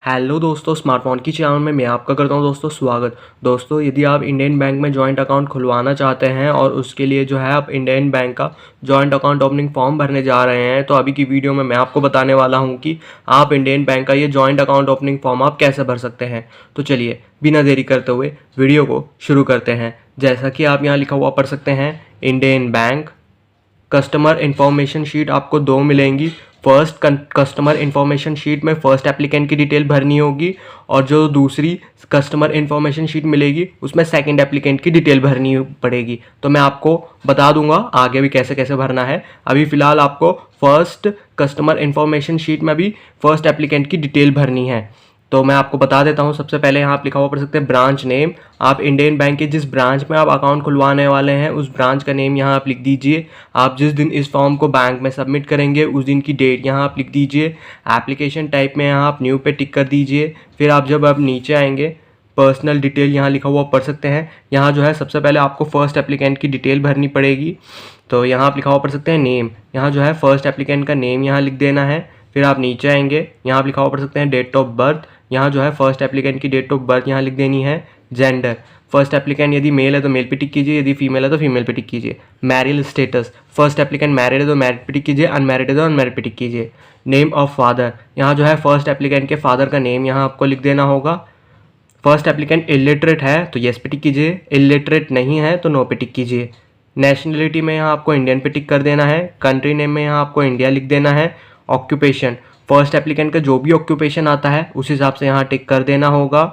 Hello दोस्तों, smartphone की channel में मैं आपका करता हूं दोस्तों स्वागत। दोस्तों, यदि आप इंडियन बैंक में जॉइंट अकाउंट खुलवाना चाहते हैं और उसके लिए जो है आप इंडियन बैंक का जॉइंट अकाउंट ओपनिंग फॉर्म भरने जा रहे हैं, तो अभी की वीडियो में मैं आपको बताने वाला हूं कि आप इंडियन बैंक का ये जॉइंट अकाउंट ओपनिंग फॉर्म आप कैसे भर सकते हैं। तो चलिए बिना देरी करते हुए वीडियो को शुरू करते हैं। जैसा कि आप यहाँ लिखा हुआ पढ़ सकते हैं, Indian bank customer information sheet आपको दो मिलेंगी। फर्स्ट कस्टमर इन्फॉर्मेशन शीट में फर्स्ट एप्लीकेंट की डिटेल भरनी होगी और जो दूसरी कस्टमर इन्फॉर्मेशन शीट मिलेगी उसमें सेकंड एप्लीकेंट की डिटेल भरनी पड़ेगी। तो मैं आपको बता दूंगा आगे भी कैसे कैसे भरना है। अभी फ़िलहाल आपको फर्स्ट कस्टमर इन्फॉर्मेशन शीट में भी फर्स्ट एप्लीकेंट की डिटेल भरनी है। तो मैं आपको बता देता हूँ। सबसे पहले यहाँ आप लिखा हुआ पढ़ सकते हैं ब्रांच नेम। आप इंडियन बैंक के जिस ब्रांच में आप अकाउंट खुलवाने वाले हैं उस ब्रांच का नेम यहाँ आप लिख दीजिए। आप जिस दिन इस फॉर्म को बैंक में सबमिट करेंगे उस दिन की डेट यहाँ आप लिख दीजिए। एप्लीकेशन टाइप में यहाँ आप न्यू पे टिक कर दीजिए। फिर आप जब आप नीचे आएंगे पर्सनल डिटेल यहाँ लिखा हुआ पढ़ सकते हैं। यहाँ जो है सबसे पहले आपको फर्स्ट एप्लीकेंट की डिटेल भरनी पड़ेगी। तो यहाँ आप लिखा हुआ पढ़ सकते हैं नेम। यहाँ जो है फर्स्ट एप्लीकेंट का नेम यहाँ लिख देना है। फिर आप नीचे आएंगे, यहाँ आप लिखा हुआ पढ़ सकते हैं डेट ऑफ बर्थ। यहाँ जो है फर्स्ट एप्लीकेंट की डेट ऑफ बर्थ यहाँ लिख देनी है। जेंडर, फर्स्ट एप्लीकेंट यदि मेल है तो मेल पे टिक कीजिए, यदि फीमेल है तो फीमेल पे टिक कीजिए। Married status, first applicant married है तो मैरिड पे टिक कीजिए, अनमैरिड है तो अनमैरिड पे टिक कीजिए। नेम ऑफ फादर, यहाँ जो है फर्स्ट एप्लीकेंट के फादर का नेम यहाँ आपको लिख देना होगा। फर्स्ट एप्लीकेंट इलिटरेट है तो येस पे टिक कीजिए, इलिटरेट नहीं है तो नो पे टिक कीजिए। नेशनलिटी में यहाँ आपको इंडियन पे टिक कर देना है। कंट्री नेम में यहाँ आपको इंडिया लिख देना है। ऑक्यूपेशन, फर्स्ट एप्लीकेंट का जो भी ऑक्यूपेशन आता है उस हिसाब से यहाँ टिक कर देना होगा।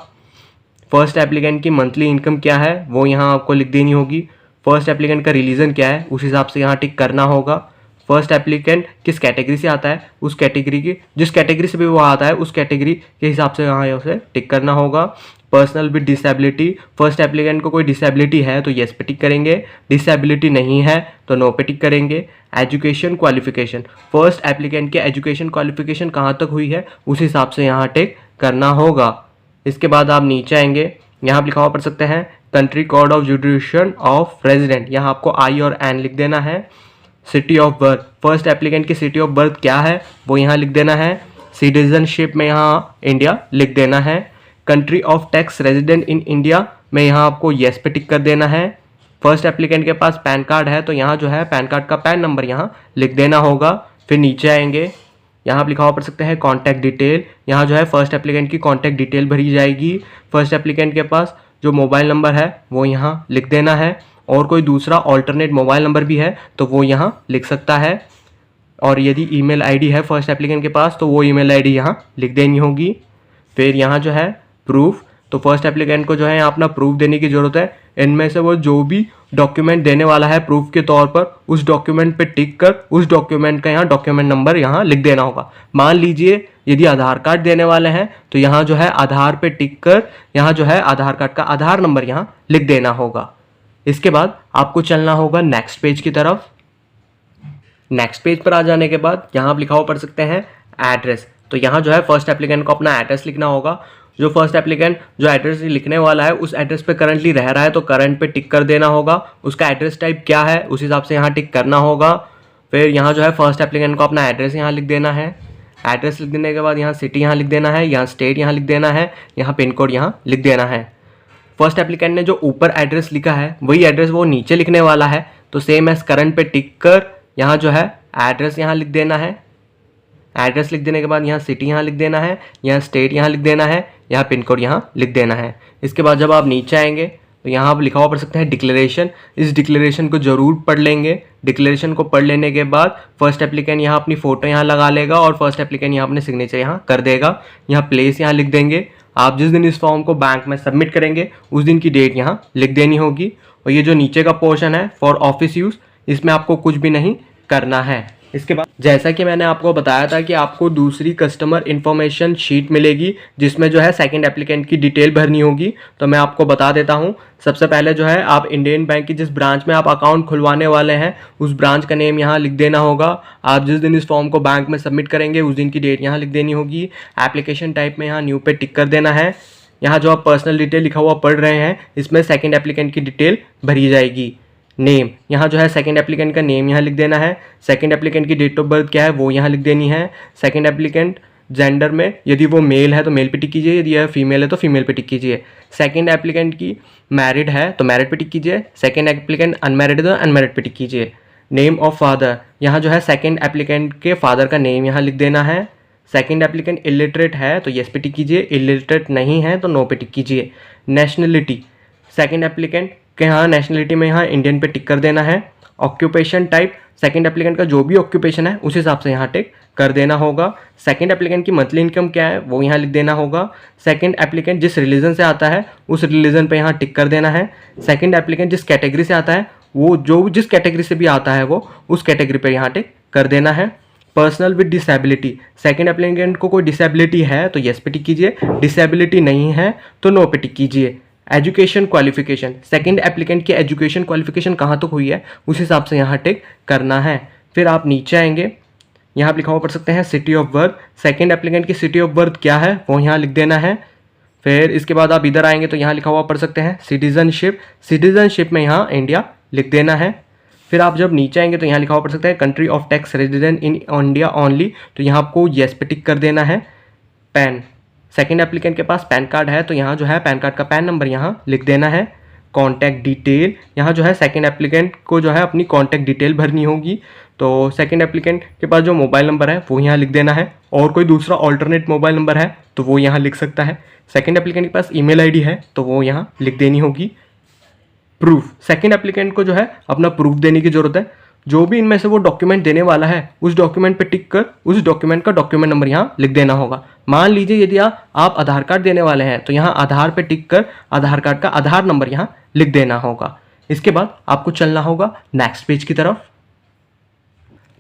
फर्स्ट एप्लीकेंट की मंथली इनकम क्या है वो यहाँ आपको लिख देनी होगी। फर्स्ट एप्लीकेंट का रिलीजन क्या है उस हिसाब से यहाँ टिक करना होगा। फर्स्ट एप्लीकेंट किस कैटेगरी से आता है उस कैटेगरी की, जिस कैटेगरी से भी वो आता है उस कैटेगरी के हिसाब से यहाँ उसे टिक करना होगा। Personal with disability, first applicant को कोई डिसेबिलिटी है तो येस पे टिक करेंगे, डिसेबिलिटी नहीं है तो नो पे टिक करेंगे। एजुकेशन क्वालिफिकेशन, फर्स्ट एप्लीकेंट के एजुकेशन क्वालिफिकेशन कहाँ तक हुई है उस हिसाब से यहाँ टिक करना होगा। इसके बाद आप नीचे आएंगे, यहाँ आप लिखा हुआ पढ़ सकते हैं country code of जुडिशन of resident, यहाँ आपको आई और एन लिख देना है। City of birth, first applicant की सिटी ऑफ बर्थ क्या है वो यहाँ लिख देना है। सिटीजनशिप में यहाँ इंडिया लिख देना है। Country of tax resident in India में यहाँ आपको येस पे टिक कर देना है। फर्स्ट एप्लीकेंट के पास पैन कार्ड है तो यहाँ जो है पैन कार्ड का पैन नंबर यहाँ लिख देना होगा। फिर नीचे आएंगे, यहाँ आप लिखा हुआ पढ़ सकते हैं कॉन्टैक्ट डिटेल, यहाँ जो है फर्स्ट एप्लीकेंट की कॉन्टैक्ट डिटेल भरी जाएगी। फर्स्ट एप्लीकेंट के पास जो मोबाइल नंबर है वो यहाँ लिख देना है और कोई दूसरा ऑल्टरनेट मोबाइल नंबर भी है तो वो यहाँ लिख सकता है। और यदि ईमेल आईडी है फर्स्ट एप्लीकेंट के पास तो वो ईमेल आईडी यहाँ लिख देनी होगी। फिर यहाँ जो है प्रूफ, तो फर्स्ट एप्लीकेंट को जो है अपना प्रूफ देने की ज़रूरत है। इनमें से वो जो भी डॉक्यूमेंट देने वाला है प्रूफ के तौर पर उस डॉक्यूमेंट पे टिक कर उस डॉक्यूमेंट का यहाँ डॉक्यूमेंट नंबर यहाँ लिख देना होगा। मान लीजिए यदि आधार कार्ड देने वाले हैं तो यहाँ जो है आधार पे टिक कर यहाँ जो है आधार कार्ड का आधार नंबर यहाँ लिख देना होगा। इसके बाद आपको चलना होगा नेक्स्ट पेज की तरफ। नेक्स्ट पेज पर आ जाने के बाद यहाँ आप लिखा हुआ पढ़ सकते हैं एड्रेस, तो यहाँ जो है फर्स्ट एप्लीकेंट को अपना एड्रेस लिखना होगा। जो फर्स्ट एप्लीकेंट जो एड्रेस लिखने वाला है उस एड्रेस पे करंटली रह रहा है तो करंट पे टिक कर देना होगा। उसका एड्रेस टाइप क्या है उस हिसाब से यहाँ टिक करना होगा। फिर यहाँ जो है फर्स्ट एप्लीकेंट को अपना एड्रेस यहाँ लिख देना है। एड्रेस लिख देने के बाद यहाँ सिटी यहाँ लिख देना है, यहाँ स्टेट यहाँ लिख देना है, यहाँ पिन कोड यहाँ लिख देना है। फर्स्ट एप्लीकेंट ने जो ऊपर एड्रेस लिखा है वही एड्रेस वो नीचे लिखने वाला है तो सेम एज करंट पे टिक कर यहाँ जो है एड्रेस यहाँ लिख देना है। एड्रेस लिख देने के बाद यहाँ सिटी यहाँ लिख देना है, यहाँ स्टेट यहाँ लिख देना है, यहाँ पिन कोड यहाँ लिख देना है। इसके बाद जब आप नीचे आएंगे तो यहाँ आप लिखा हुआ पढ़ सकते हैं डिक्लेरेशन। इस डिक्लेरेशन को जरूर पढ़ लेंगे। डिक्लेरेशन को पढ़ लेने के बाद फर्स्ट एप्लीकेंट यहाँ अपनी फ़ोटो यहाँ लगा लेगा और फर्स्ट एप्लीकेंट यहाँ अपने सिग्नेचर यहाँ कर देगा। यहाँ प्लेस यहाँ लिख देंगे। आप जिस दिन इस फॉर्म को बैंक में सबमिट करेंगे उस दिन की डेट यहाँ लिख देनी होगी। और ये जो नीचे का पोर्शन है फॉर ऑफिस यूज़, इसमें आपको कुछ भी नहीं करना है। इसके बाद जैसा कि मैंने आपको बताया था कि आपको दूसरी कस्टमर इन्फॉर्मेशन शीट मिलेगी जिसमें जो है सेकंड एप्लीकेंट की डिटेल भरनी होगी। तो मैं आपको बता देता हूं। सबसे पहले जो है आप इंडियन बैंक की जिस ब्रांच में आप अकाउंट खुलवाने वाले हैं उस ब्रांच का नेम यहाँ लिख देना होगा। आप जिस दिन इस फॉर्म को बैंक में सबमिट करेंगे उस दिन की डेट यहाँ लिख देनी होगी। एप्लीकेशन टाइप में यहाँ न्यू पे टिक कर देना है। यहाँ जो आप पर्सनल डिटेल लिखा हुआ पढ़ रहे हैं इसमें सेकेंड एप्लीकेंट की डिटेल भरी जाएगी। नेम, यहाँ जो है सेकंड एप्लीकेंट का नेम यहाँ लिख देना है। सेकंड एप्लीकेंट की डेट ऑफ बर्थ क्या है वो यहाँ लिख देनी है। सेकंड एप्लीकेंट जेंडर में यदि वो मेल है तो मेल पे टिक कीजिए, यदि यह फीमेल है तो फीमेल पे टिक कीजिए। सेकंड एप्लीकेंट की मैरिड है तो मैरिड पे टिक कीजिए। सेकंड एप्लीकेंट अनमैरिड है तो अनमैरिड पे टिक कीजिए। नेम ऑफ फादर, यहाँ जो है सेकंड एप्लीकेंट के फादर का नेम यहाँ लिख देना है। सेकंड एप्लीकेंट इलिटरेट है तो येस पे टिक कीजिए, इलिटरेट नहीं है तो नो पे टिक कीजिए। नेशनलिटी, सेकंड एप्लीकेंट के यहाँ नेशनलिटी में यहाँ इंडियन पे टिक कर देना है। ऑक्यूपेशन टाइप, सेकंड एप्लीकेंट का जो भी ऑक्यूपेशन है उस हिसाब से यहाँ टिक कर देना होगा। सेकंड एप्लीकेंट की मंथली इनकम क्या है वो यहाँ लिख देना होगा। सेकंड एप्लीकेंट जिस रिलीजन से आता है उस रिलीजन पे यहाँ टिक कर देना है। सेकंड एप्लीकेंट जिस कैटेगरी से आता है वो जो जिस कैटेगरी से भी आता है वो उस कैटेगरी पे यहाँ टिक कर देना है। Personal with disability, second applicant को कोई डिसेबिलिटी है तो येस पे टिक कीजिए, डिसेबिलिटी नहीं है तो नो पे टिक कीजिए। एजुकेशन क्वालिफिकेशन, सेकंड एप्लीकेंट की एजुकेशन क्वालिफिकेशन कहाँ तक हुई है उस हिसाब से यहाँ टिक करना है। फिर आप नीचे आएंगे, यहाँ आप लिखा हुआ पढ़ सकते हैं city of birth, second applicant की सिटी ऑफ बर्थ क्या है वो यहाँ लिख देना है। फिर इसके बाद आप इधर आएंगे तो यहाँ लिखा हुआ पढ़ सकते हैं सिटीजनशिप, सिटीजनशिप में यहाँ इंडिया लिख देना है। फिर आप जब नीचे आएंगे तो यहाँ लिखा हुआ पढ़ सकते हैं country of tax resident in India only, तो यहाँ आपको येस पे टिक कर देना है। पैन, सेकंड एप्लीकेंट के पास पैन कार्ड है तो यहाँ जो है पैन कार्ड का पैन नंबर यहाँ लिख देना है। कॉन्टैक्ट डिटेल, यहाँ जो है सेकंड एप्लीकेंट को जो है अपनी कॉन्टैक्ट डिटेल भरनी होगी, तो सेकंड एप्लीकेंट के पास जो मोबाइल नंबर है वो यहाँ लिख देना है, और कोई दूसरा ऑल्टरनेट मोबाइल नंबर है तो वो यहाँ लिख सकता है। सेकंड एप्लीकेंट के पास ईमेल आईडी है तो वो यहाँ लिख देनी होगी। प्रूफ, सेकंड एप्लीकेंट को जो है अपना प्रूफ देने की जरूरत है, जो भी इनमें से वो डॉक्यूमेंट देने वाला है उस डॉक्यूमेंट पे टिक कर उस डॉक्यूमेंट का डॉक्यूमेंट नंबर यहाँ लिख देना होगा। मान लीजिए यदि आप आधार कार्ड देने वाले हैं तो यहाँ आधार पे टिक कर आधार कार्ड का आधार नंबर यहाँ लिख देना होगा। इसके बाद आपको चलना होगा नेक्स्ट पेज की तरफ।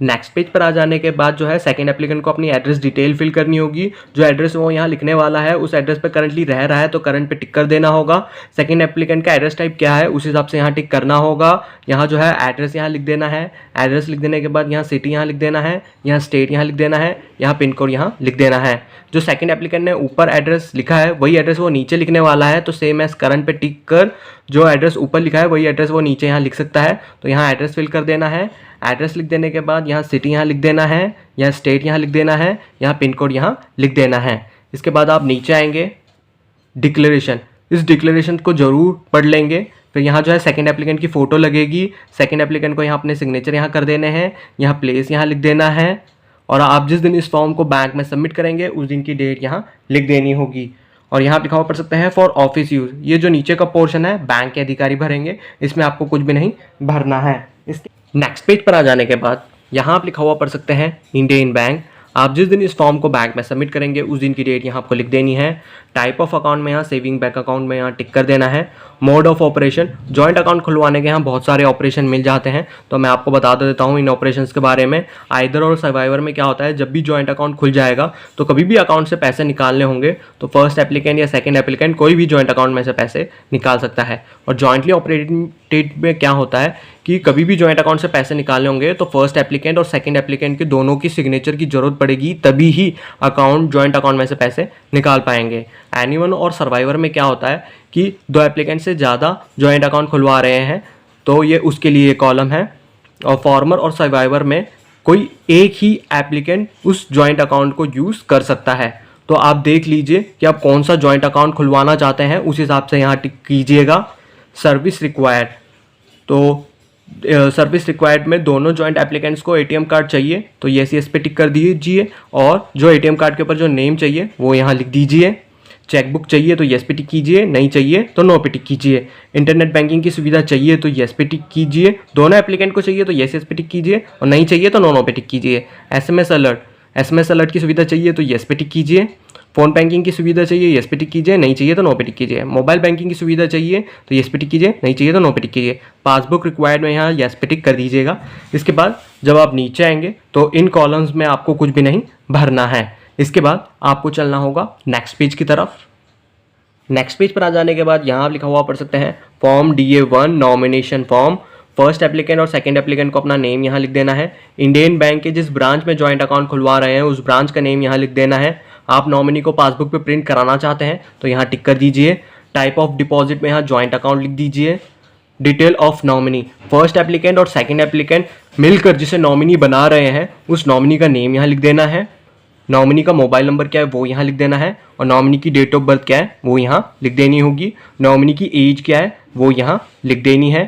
नेक्स्ट पेज पर आ जाने के बाद जो है सेकंड एप्लीकेंट को अपनी एड्रेस डिटेल फिल करनी होगी, जो एड्रेस वो यहाँ लिखने वाला है उस एड्रेस पर करंटली रह रहा है तो करंट पे टिक कर देना होगा। सेकंड एप्लीकेंट का एड्रेस टाइप क्या है उस हिसाब से यहाँ टिक करना होगा। यहाँ जो है एड्रेस यहाँ लिख देना है, एड्रेस लिख देने के बाद यहाँ सिटी यहाँ लिख देना है, यहाँ स्टेट यहाँ लिख देना है, यहाँ पिन कोड यहाँ लिख देना है। जो सेकंड एप्लीकेंट ने ऊपर एड्रेस लिखा है वही एड्रेस वो नीचे लिखने वाला है, तो सेम एज करंट पे टिक कर जो एड्रेस ऊपर लिखा है वही एड्रेस वो नीचे यहाँ लिख सकता है, तो यहाँ एड्रेस फिल कर देना है। एड्रेस लिख देने के बाद यहाँ सिटी यहाँ लिख देना है, यहाँ स्टेट यहाँ लिख देना है, यहाँ पिन कोड यहाँ लिख देना है। इसके बाद आप नीचे आएंगे, डिक्लेरेशन, इस डिक्लेरेशन को जरूर पढ़ लेंगे। फिर यहाँ जो है सेकंड एप्लीकेंट की फ़ोटो लगेगी, सेकंड एप्लीकेंट को यहाँ अपने सिग्नेचर यहाँ कर देने हैं, यहाँ प्लेस यहाँ लिख देना है, और आप जिस दिन इस फॉर्म को बैंक में सबमिट करेंगे उस दिन की डेट यहाँ लिख देनी होगी। और यहाँ लिखा हुआ पढ़ सकते हैं फॉर ऑफिस यूज़, ये जो नीचे का पोर्शन है बैंक के अधिकारी भरेंगे, इसमें आपको कुछ भी नहीं भरना है। इसके नेक्स्ट पेज पर आ जाने के बाद यहाँ आप लिखा हुआ पढ़ सकते हैं इंडियन बैंक। आप जिस दिन इस फॉर्म को बैंक में सबमिट करेंगे उस दिन की डेट यहाँ आपको लिख देनी है। टाइप ऑफ अकाउंट में यहाँ सेविंग बैंक अकाउंट में यहाँ टिक कर देना है। Mode of operation, joint account खुलवाने के यहाँ बहुत सारे ऑपरेशन मिल जाते हैं, तो मैं आपको बता देता हूँ इन ऑपरेशंस के बारे में। आइदर और सर्वाइवर में क्या होता है, जब भी जॉइंट अकाउंट खुल जाएगा तो कभी भी अकाउंट से पैसे निकालने होंगे तो फर्स्ट एप्लीकेंट या सेकंड एप्लीकेंट कोई भी जॉइंट अकाउंट में से पैसे निकाल सकता है। और जॉइंटली ऑपरेटेड में क्या होता है कि कभी भी जॉइंट अकाउंट से पैसे निकालने होंगे तो फर्स्ट एप्लीकेंट और सेकंड एप्लीकेंट के दोनों की सिग्नेचर की जरूरत पड़ेगी, तभी ही अकाउंट जॉइंट अकाउंट में से पैसे निकाल पाएंगे। एनीवन और सर्वाइवर में क्या होता है कि दो एप्लीकेंट से ज़्यादा जॉइंट अकाउंट खुलवा रहे हैं तो ये उसके लिए कॉलम है। और फॉर्मर और सर्वाइवर में कोई एक ही एप्लीकेंट उस जॉइंट अकाउंट को यूज़ कर सकता है। तो आप देख लीजिए कि आप कौन सा जॉइंट अकाउंट खुलवाना चाहते हैं, उस हिसाब से यहाँ टिक कीजिएगा। सर्विस रिक्वायर्ड, तो सर्विस रिक्वायर्ड में दोनों जॉइंट एप्लीकेंट्स को एटीएम कार्ड चाहिए तो येस पे टिक कर दीजिए, और जो एटीएम कार्ड के ऊपर जो नेम चाहिए वो यहाँ लिख दीजिए। चेकबुक चाहिए तो येस पे टिक कीजिए, नहीं चाहिए तो नो पे टिक कीजिए। इंटरनेट बैंकिंग की सुविधा चाहिए तो येस पे टिक कीजिए, दोनों एप्लीकेंट को चाहिए तो येस पे टिक कीजिए, और नहीं चाहिए तो नो पे टिक कीजिए। एसएमएस अलर्ट की सुविधा चाहिए तो येस पे टिक कीजिए। फ़ोन बैंकिंग की सुविधा चाहिए, येस पे टिक कीजिए, नहीं चाहिए तो नो पे टिक कीजिए। मोबाइल बैंकिंग की सुविधा चाहिए तो येस पे टिक कीजिए, नहीं चाहिए तो नो पे टिक कीजिए। पासबुक रिक्वायर्ड में यहाँ येस पे टिक कर दीजिएगा। इसके बाद जब आप नीचे आएंगे तो इन कॉलम्स में आपको कुछ भी नहीं भरना है। इसके बाद आपको चलना होगा नेक्स्ट पेज की तरफ। नेक्स्ट पेज पर आ जाने के बाद यहाँ आप लिखा हुआ पढ़ सकते हैं form DA1 nomination form. First applicant और सेकंड एप्लीकेंट को अपना नेम यहाँ लिख देना है। इंडियन बैंक के जिस ब्रांच में जॉइंट अकाउंट खुलवा रहे हैं उस ब्रांच का नेम यहाँ लिख देना है। आप नॉमिनी को पासबुक पे प्रिंट कराना चाहते हैं तो यहाँ टिक कर दीजिए। टाइप ऑफ डिपॉजिट में यहाँ जॉइंट अकाउंट लिख दीजिए। Detail of nominee, first applicant और सेकंड एप्लीकेंट मिलकर जिसे नॉमिनी बना रहे हैं उस नॉमिनी का नेम यहाँ लिख देना है। नॉमिनी का मोबाइल नंबर क्या है वो यहाँ लिख देना है, और नॉमिनी की डेट ऑफ बर्थ क्या है वो यहाँ लिख देनी होगी। नॉमिनी की एज क्या है वो यहाँ लिख देनी है।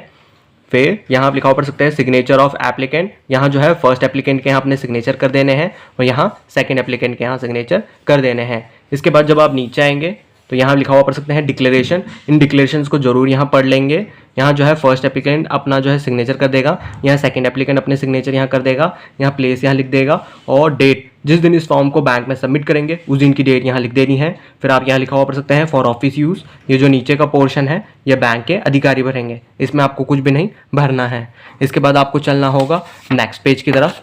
फिर यहाँ आप लिखा हुआ पढ़ सकते हैं सिग्नेचर ऑफ एप्लीकेंट, यहाँ जो है फर्स्ट एप्लीकेंट के यहाँ अपने सिग्नेचर कर देने हैं और यहाँ सेकंड एप्लीकेंट के यहाँ सिग्नेचर कर देने हैं। इसके बाद जब आप नीचे आएंगे तो यहाँ लिखा हुआ पढ़ सकते हैं डिक्लेरेशन। इन डिक्लेरेशंस को जरूर यहाँ पढ़ लेंगे। यहाँ जो है फर्स्ट एप्लीकेंट अपना जो है सिग्नेचर कर देगा, यहाँ सेकंड एप्लीकेंट अपने सिग्नेचर यहाँ कर देगा, यहाँ प्लेस यहाँ लिख देगा, और डेट जिस दिन इस फॉर्म को बैंक में सबमिट करेंगे उस दिन की डेट यहाँ लिख देनी है। फिर आप यहाँ लिखा हुआ पढ़ सकते हैं फॉर ऑफिस यूज़, ये जो नीचे का पोर्शन है ये बैंक के अधिकारी भरेंगे, इसमें आपको कुछ भी नहीं भरना है। इसके बाद आपको चलना होगा नेक्स्ट पेज की तरफ।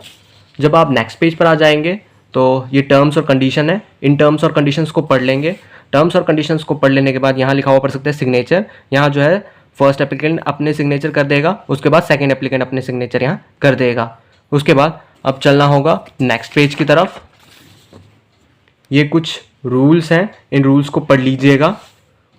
जब आप नेक्स्ट पेज पर आ जाएंगे तो ये टर्म्स और कंडीशन है, इन टर्म्स और कंडीशंस को पढ़ लेंगे। टर्म्स और कंडीशंस को पढ़ लेने के बाद यहाँ लिखा हुआ पढ़ सकते हैं सिग्नेचर, यहाँ जो है फर्स्ट एप्लीकेंट अपने सिग्नेचर कर देगा, उसके बाद सेकंड एप्लीकेंट अपने सिग्नेचर यहाँ कर देगा। उसके बाद अब चलना होगा नेक्स्ट पेज की तरफ। ये कुछ रूल्स हैं, इन रूल्स को पढ़ लीजिएगा।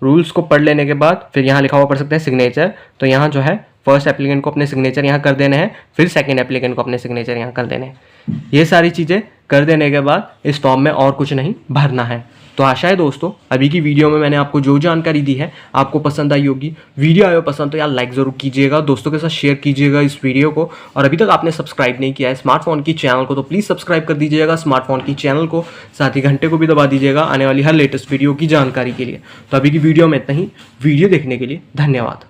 रूल्स को पढ़ लेने के बाद फिर यहाँ लिखा हुआ पढ़ सकते हैं सिग्नेचर, तो यहाँ जो है फर्स्ट एप्लीकेंट को अपने सिग्नेचर यहाँ कर देने हैं, फिर सेकंड एप्लीकेंट को अपने सिग्नेचर यहाँ कर देने हैं। ये सारी चीज़ें कर देने के बाद इस फॉर्म में और कुछ नहीं भरना है। तो आशा है दोस्तों अभी की वीडियो में मैंने आपको जो जानकारी दी है आपको पसंद आई होगी। वीडियो आयो पसंद तो यार लाइक ज़रूर कीजिएगा, दोस्तों के साथ शेयर कीजिएगा इस वीडियो को, और अभी तक आपने सब्सक्राइब नहीं किया है स्मार्टफोन की चैनल को तो प्लीज़ सब्सक्राइब कर दीजिएगा स्मार्टफोन की चैनल को, साथ ही घंटे को भी दबा दीजिएगा आने वाली हर लेटेस्ट वीडियो की जानकारी के लिए। तो अभी की वीडियो में इतना ही। वीडियो देखने के लिए धन्यवाद।